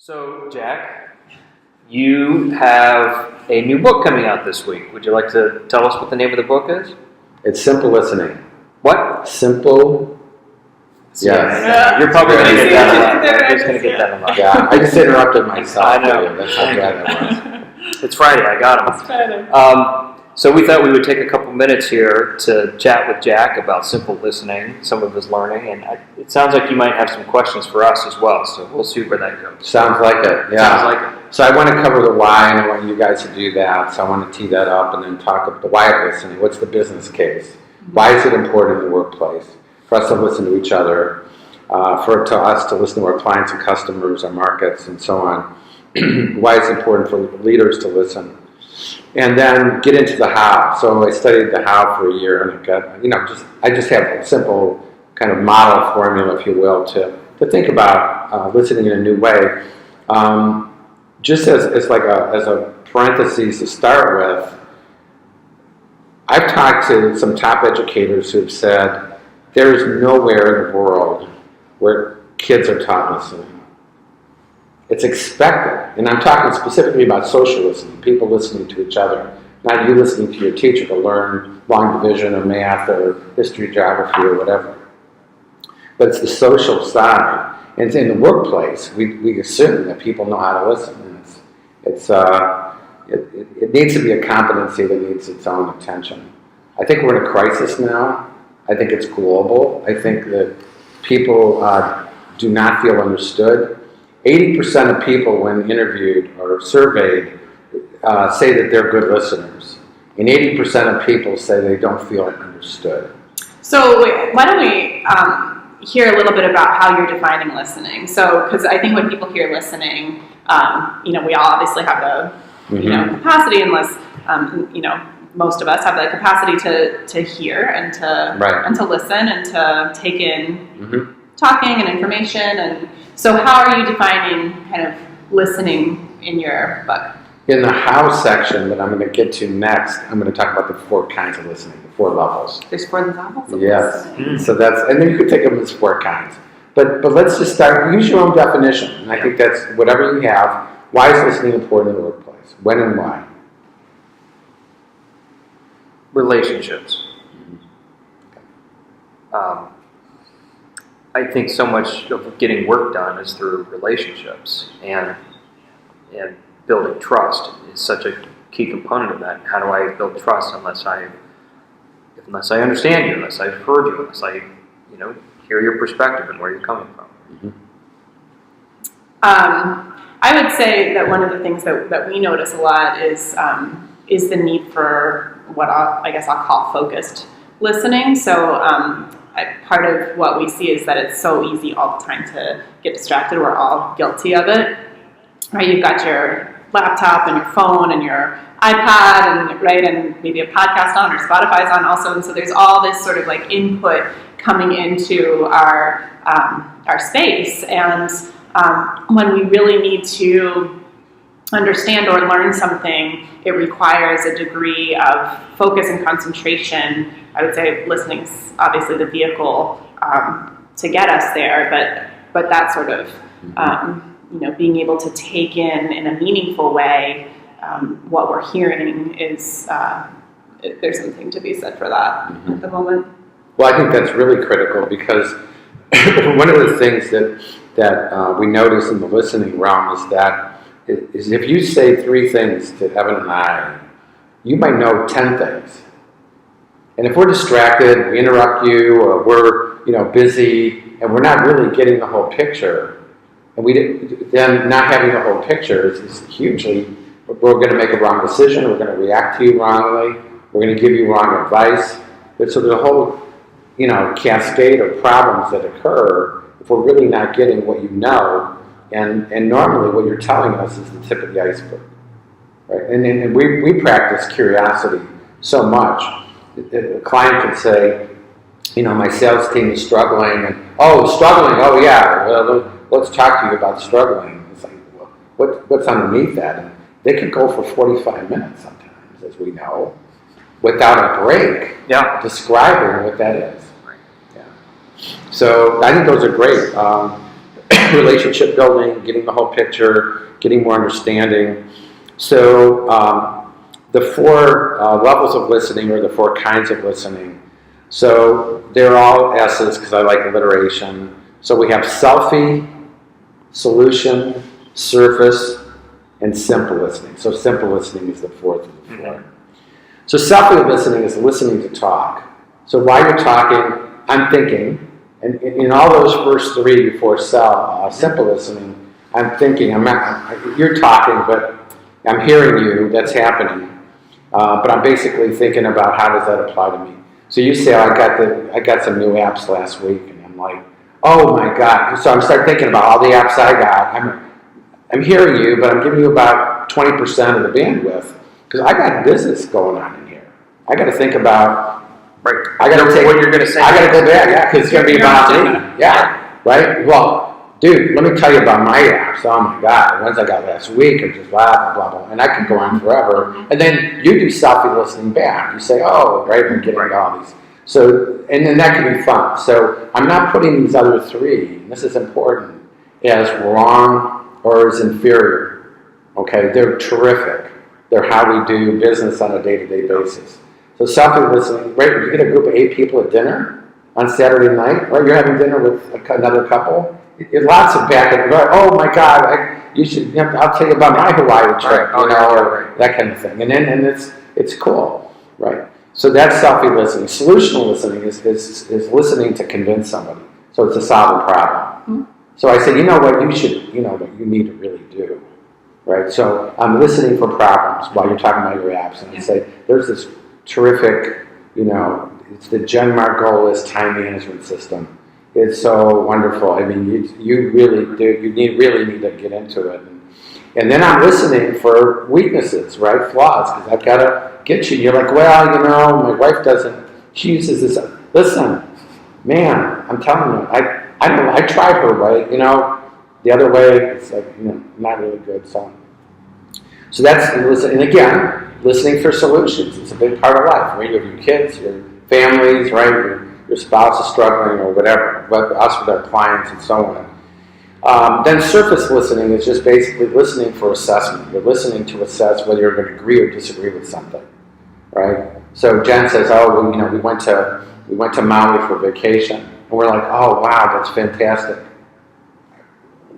So, Jack, you have a new book coming out this week. Would you like to tell us what the name of the book is? It's Simple Listening. What? Simple. Yes. Yeah. You're probably going to get that a lot. You're just going to get that a lot. Yeah, I just interrupted myself. I know. That's how bad that was. It's Friday. I got him. It's Friday. So we thought we would take a couple minutes here to chat with Jack about simple listening, some of his learning, and it sounds like you might have some questions for us as well, so we'll see where that goes. Sounds like it, yeah. Sounds like it. So I want to cover the why, and I want you guys to do that, so I want to tee that up and then talk about the why of listening. What's the business case? Why is it important in the workplace for us to listen to each other, for us to listen to our clients and customers, our markets, and so on? Why it's important for leaders to listen. And then get into the how. So I studied the how for a year, and I got, I just have a simple kind of model formula, if you will, to think about listening in a new way. Just as a parenthesis to start with, I've talked to some top educators who have said there's nowhere in the world where kids are taught listening. It's expected, and I'm talking specifically about social listening, people listening to each other, not you listening to your teacher to learn long division or math or history, geography, or whatever. But it's the social side. And in the workplace, we assume that people know how to listen. And it needs to be a competency that needs its own attention. I think we're in a crisis now. I think it's global. I think that people do not feel understood. 80% of people, when interviewed or surveyed, say that they're good listeners. And 80% of people say they don't feel understood. So why don't we hear a little bit about how you're defining listening? So, because I think when people hear listening, we all obviously have the capacity, unless most of us have the capacity to hear and to listen and to take in talking and information. And so how are you defining kind of listening in your book? In the how section that I'm going to get to next, I'm going to talk about the 4 kinds of listening, the 4 levels. There's 4 levels of yes. listening. So and then you could take them as 4 kinds. But let's just start, use your own definition. And I think that's whatever you have. Why is listening important in the workplace? When and why? Relationships. I think so much of getting work done is through relationships, and building trust is such a key component of that. How do I build trust unless I understand you, unless I've heard you, unless I hear your perspective and where you're coming from? I would say that one of the things that we notice a lot is the need for what I'll call focused listening. So part of what we see is that it's so easy all the time to get distracted. We're all guilty of it. Right? You've got your laptop and your phone and your iPad and maybe a podcast on or Spotify's on also. And so there's all this sort of like input coming into our space. And when we really need to understand or learn something, it requires a degree of focus and concentration. I would say listening's obviously the vehicle to get us there, but that sort of being able to take in a meaningful way what we're hearing is there's something to be said for that at the moment. Well, I think that's really critical because one of the things that we notice in the listening realm is if you say 3 things to Evan and I, you might know 10 things. And if we're distracted, we interrupt you, or we're busy, and we're not really getting the whole picture, and then not having the whole picture is hugely, we're going to make a wrong decision, we're going to react to you wrongly, we're going to give you wrong advice. So there's a whole cascade of problems that occur if we're really not getting what you know. And normally what you're telling us is the tip of the iceberg, right? And we practice curiosity so much. A client could say, my sales team is struggling, and struggling, well, let's talk to you about struggling. It's like, well, what's underneath that? And they could go for 45 minutes sometimes, as we know, without a break, describing what that is. Yeah. So I think those are great. relationship building, getting the whole picture, getting more understanding. So the four levels of listening, or the four kinds of listening. So they're all S's because I like alliteration. So we have selfie, solution, surface, and simple listening. So simple listening is the fourth of the four. So selfie listening is listening to talk. So while you're talking, I'm thinking, and in all those first three before simple listening, I'm thinking, you're talking, but I'm hearing you, that's happening. But I'm basically thinking about how does that apply to me. So you say, I got some new apps last week, and I'm like, oh my God. So I'm start thinking about all the apps I got. I'm hearing you, but I'm giving you about 20% of the bandwidth, because I got business going on in here. I got to think about, Right. I got to take what you're going to say. I got to go back, because it's going to be about me. Yeah, right? Well, dude, let me tell you about my apps. Oh my God, the ones I got last week are just blah, blah, blah, blah. And I could go on forever. And then you do selfie listening back. You say, oh, right, I'm getting all these. So, and then that can be fun. So I'm not putting these other three, and this is important, as wrong or as inferior. Okay, they're terrific. They're how we do business on a day-to-day basis. So selfie listening, right? You get a group of 8 people at dinner on Saturday night, right? You're having dinner with another couple. Lots of back and forth. Oh my God, I'll tell you about my Hawaii trip, or that kind of thing. And it's cool, right? So that's selfie listening. Solutional listening is listening to convince somebody. So it's to solve a problem. Mm-hmm. So I said, you know what you need to really do, right? So I'm listening for problems while you're talking about your apps, and I say, there's this terrific, it's the Jen Margolis time management system. It's so wonderful. I mean, you really do. You really need to get into it. And then I'm listening for weaknesses, right? Flaws, because I've got to get you. You're like, well, my wife doesn't. She uses this. Listen, man, I'm telling you, I tried her way. The other way, it's like not really good. So that's listening. And again, listening for solutions. It's a big part of life, right? You have your kids, your families, right? Your spouse is struggling or whatever, us with our clients and so on. Then surface listening is just basically listening for assessment. You're listening to assess whether you're going to agree or disagree with something, right? So Jen says, oh, well, we went to Maui for vacation, and we're like, oh, wow, that's fantastic.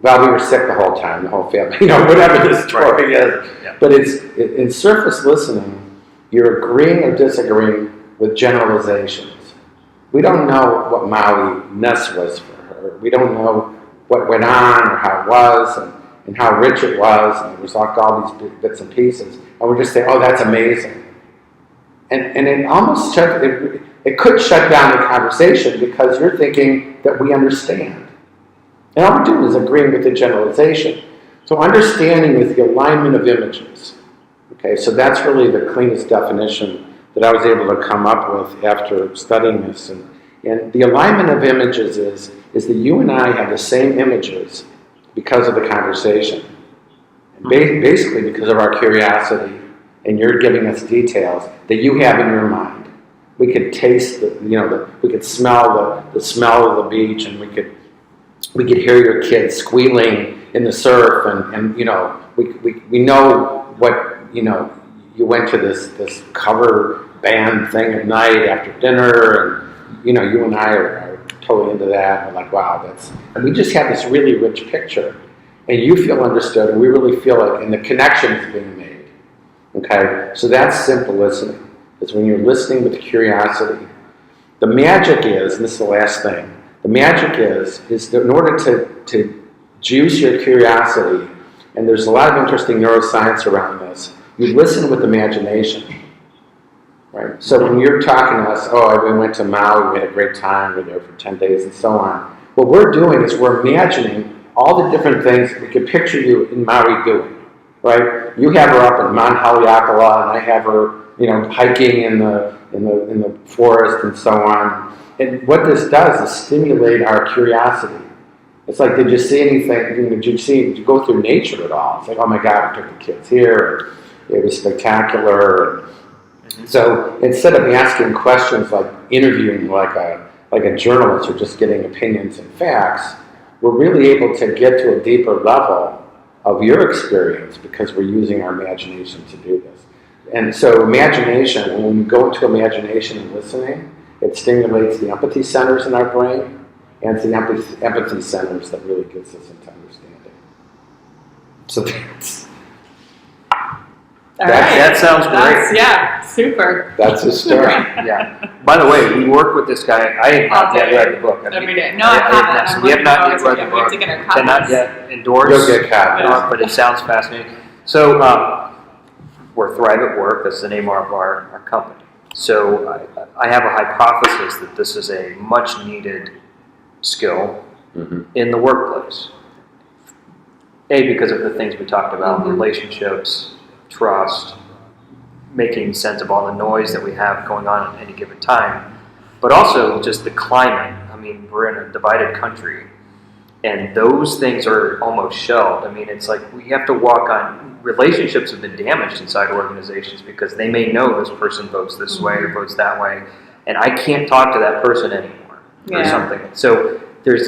Well, we were sick the whole time, the whole family, whatever the story is. Yeah. But in surface listening, you're agreeing or disagreeing with generalizations. We don't know what Maui-ness was for her. We don't know what went on or how it was and how rich it was. And there was like all these bits and pieces. And we're just saying, oh, that's amazing. And it almost it could shut down the conversation because you're thinking that we understand. And all we're doing is agreeing with the generalization. So understanding is the alignment of images. Okay, so that's really the cleanest definition that I was able to come up with after studying this. And the alignment of images is that you and I have the same images because of the conversation. And basically because of our curiosity, and you're giving us details that you have in your mind. We could taste we could smell the smell of the beach, and we could hear your kids squealing in the surf, and we know what you went to this cover band thing at night after dinner, and you and I are totally into that. We're like, wow, and we just have this really rich picture, and you feel understood, and we really feel like, and the connection is being made. Okay, so that's simple listening. It's when you're listening with curiosity. The magic is, and this is the last thing. The magic is that in order to juice your curiosity, and there's a lot of interesting neuroscience around this, you listen with imagination. Right? So when you're talking to us, we went to Maui, we had a great time, we were there for 10 days and so on. What we're doing is we're imagining all the different things we could picture you in Maui doing. Right? You have her up in Mount Haleakala, and I have her, hiking in the forest and so on. And what this does is stimulate our curiosity. It's like, did you see anything? Did you go through nature at all? It's like, oh my God, we took the kids here. It was spectacular. So instead of asking questions like interviewing like a journalist or just getting opinions and facts, we're really able to get to a deeper level of your experience because we're using our imagination to do this. And so imagination, when we go into imagination and listening, it stimulates the empathy centers in our brain, and it's the empathy centers that really gets us into understanding. So that sounds great. Yeah, super. that's a story. Yeah. By the way, we work with this guy. I have not yet read the book. Every day. No, I haven't. So we have not yet read the We book. have to get our copies. Cannot yet endorse. You'll get copies. But it sounds fascinating. So we're Thrive at Work. That's the name of our company. So I have a hypothesis that this is a much needed skill in the workplace. Because of the things we talked about, relationships, trust, making sense of all the noise that we have going on at any given time, but also just the climate. I mean, we're in a divided country, and those things are almost shelved. I mean, it's like we have to walk on. Relationships have been damaged inside organizations because they may know this person votes this way or votes that way, and I can't talk to that person anymore or something. So there's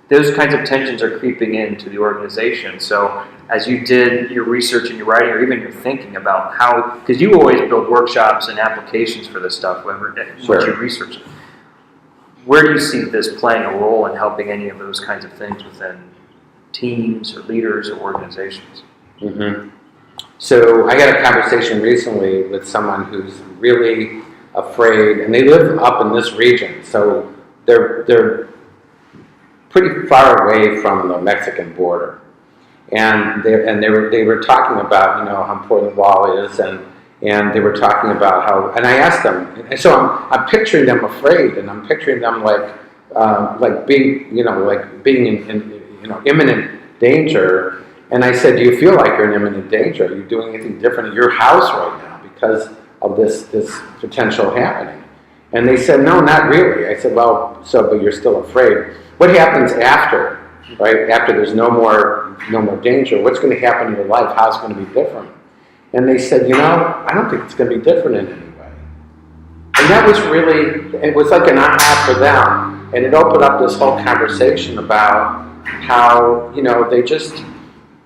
those kinds of tensions are creeping into the organization. So as you did your research and your writing, or even your thinking about how, because you always build workshops and applications for this stuff, what you research. Where do you see this playing a role in helping any of those kinds of things within teams or leaders or organizations? So I had a conversation recently with someone who's really afraid, and they live up in this region, so they're pretty far away from the Mexican border, and they were talking about how important the wall is, and they were talking about how, and I asked them, and so I'm picturing them afraid, and I'm picturing them like being in imminent danger. And I said, do you feel like you're in imminent danger? Are you doing anything different in your house right now because of this potential happening? And they said, no, not really. I said, well, but you're still afraid. What happens after, right? After there's no more danger, what's going to happen in your life? How's it going to be different? And they said, I don't think it's going to be different in any way. And that was it was like an aha for them. And it opened up this whole conversation about how,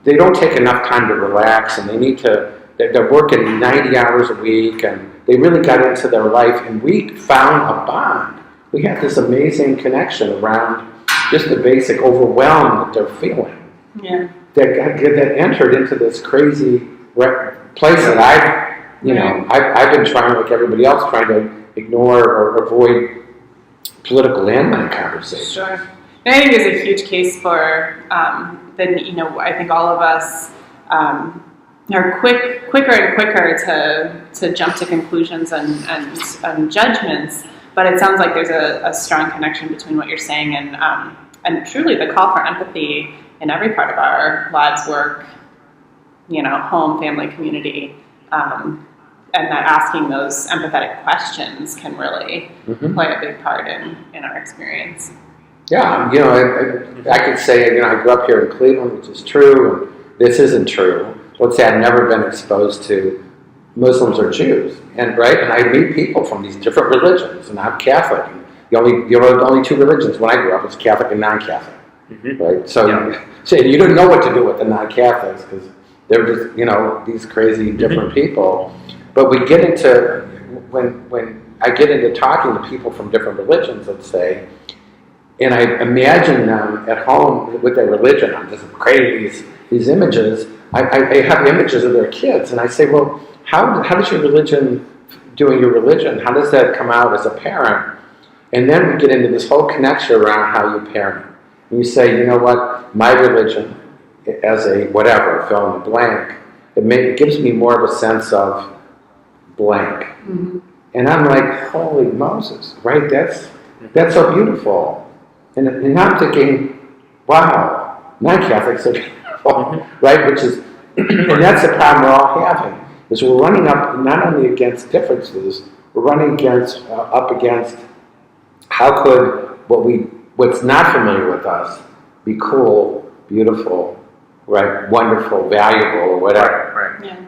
they don't take enough time to relax, and they're working 90 hours a week, and they really got into their life, and we found a bond. We had this amazing connection around just the basic overwhelm that they're feeling. Yeah. That entered into this crazy place that I've been trying, like everybody else, trying to ignore or avoid political landmine conversation. Sure. And I think there's a huge case for I think all of us are quicker and quicker to jump to conclusions and judgments. But it sounds like there's a strong connection between what you're saying and truly the call for empathy in every part of our lives, work, home, family, community, and that asking those empathetic questions can really play a big part in our experience. Yeah, I could say, I grew up here in Cleveland, which is true, and this isn't true. Let's say I've never been exposed to Muslims or Jews, and I meet people from these different religions, and I'm Catholic. And there were only two religions when I grew up: it was Catholic and non-Catholic, right? So you don't know what to do with the non-Catholics because they're just these crazy different people. But we get into when I get into talking to people from different religions, let's say. And I imagine them at home with their religion. I'm just creating these images. I have images of their kids, and I say, well, how does your religion, doing your religion, how does that come out as a parent? And then we get into this whole connection around how you parent. And you say, you know what, my religion, as a whatever, fill in the blank, it gives me more of a sense of blank. And I'm like, holy Moses, right? That's so beautiful. And now I'm thinking, wow, non-Catholics are beautiful, right? And that's the problem we're all having, is we're running up not only against differences, we're running up against how could what's not familiar with us be cool, beautiful, right, wonderful, valuable, or whatever. Right. Yeah.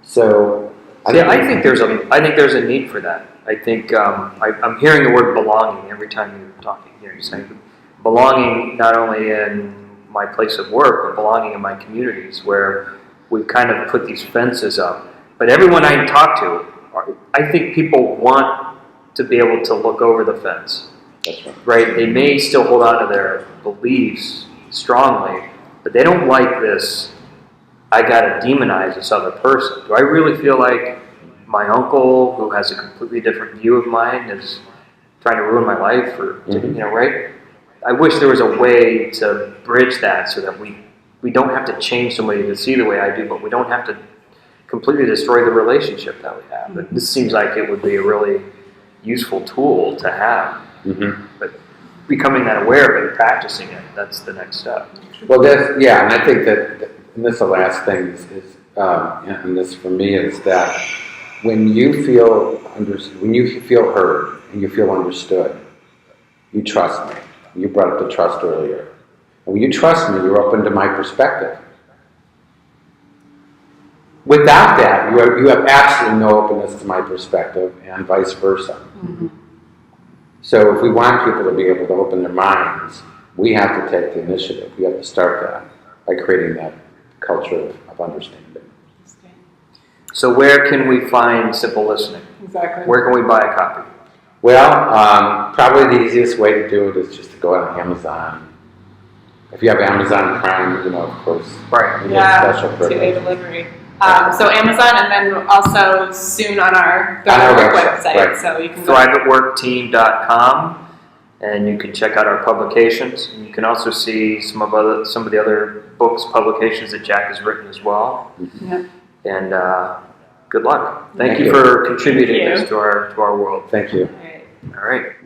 So I think there's a need for that. I think I'm hearing the word belonging every time you're talking here. You're saying belonging not only in my place of work, but belonging in my communities where we've kind of put these fences up. But everyone I talk to, I think people want to be able to look over the fence. That's right. Right? They may still hold on to their beliefs strongly, but they don't like this, I gotta demonize this other person. Do I really feel like my uncle, who has a completely different view of mine, is trying to ruin my life? Or, right? I wish there was a way to bridge that so that we don't have to change somebody to see the way I do, but we don't have to completely destroy the relationship that we have. But this seems like it would be a really useful tool to have. But becoming that aware of it and practicing it, that's the next step. Well, and I think that, and this is the last thing, and this for me is that when you feel heard and you feel understood, you trust me. You brought up the trust earlier. And when you trust me, you're open to my perspective. Without that, you have absolutely no openness to my perspective, and vice versa. So if we want people to be able to open their minds, we have to take the initiative. We have to start that by creating that culture of understanding. So where can we find Simple Listening? Exactly. Where can we buy a copy? Well, probably the easiest way to do it is just to go on Amazon. If you have Amazon Prime, of course, Right. you get special two-day privilege. delivery. So Amazon, and then also soon on our website. Right. So you can go thriveatworkteam.com, and you can check out our publications. And you can also see some of the other books, publications that Jack has written as well. Yep. And good luck. Thank Thank you you. for contributing Thank you. this to our world. Thank you. All right. All right.